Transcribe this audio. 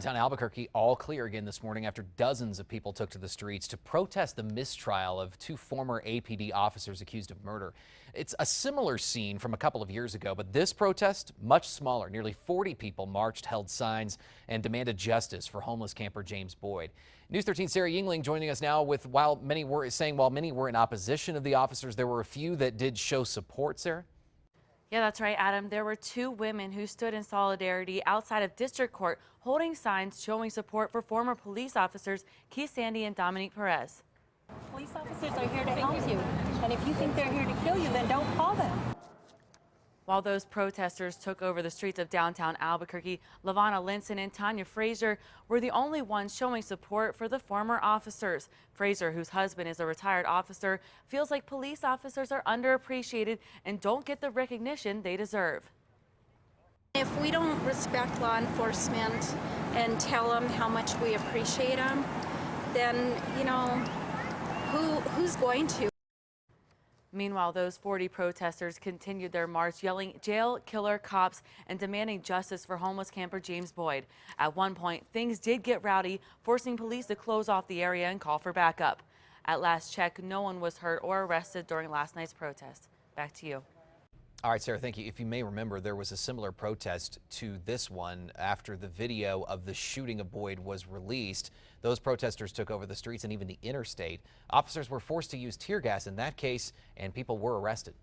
Downtown Albuquerque all clear again this morning after dozens of people took to the streets to protest the mistrial of two former APD officers accused of murder. It's a similar scene from a couple of years ago, but this protest much smaller. Nearly 40 people marched, held signs, and demanded justice for homeless camper James Boyd. News 13's Sarah Yingling joining us now with while many were in opposition of the officers, there were a few that did show support. Sarah? Yeah, that's right, Adam. There were two women who stood in solidarity outside of District Court holding signs showing support for former police officers Keith Sandy and Dominique Perez. Police officers are here to help you, and if you think they're here to kill you, then don't call them. While those protesters took over the streets of downtown Albuquerque, Lavonna Linson and Tanya Frazier were the only ones showing support for the former officers. Frazier, whose husband is a retired officer, feels like police officers are underappreciated and don't get the recognition they deserve. If we don't respect law enforcement and tell them how much we appreciate them, then, you know, who's going to? Meanwhile, those 40 protesters continued their march, yelling "Jail killer cops" and demanding justice for homeless camper James Boyd. At one point, things did get rowdy, forcing police to close off the area and call for backup. At last check, no one was hurt or arrested during last night's protest. Back to you. All right, Sarah, thank you. If you may remember, there was a similar protest to this one after the video of the shooting of Boyd was released. Those protesters took over the streets and even the interstate. Officers were forced to use tear gas in that case, and people were arrested.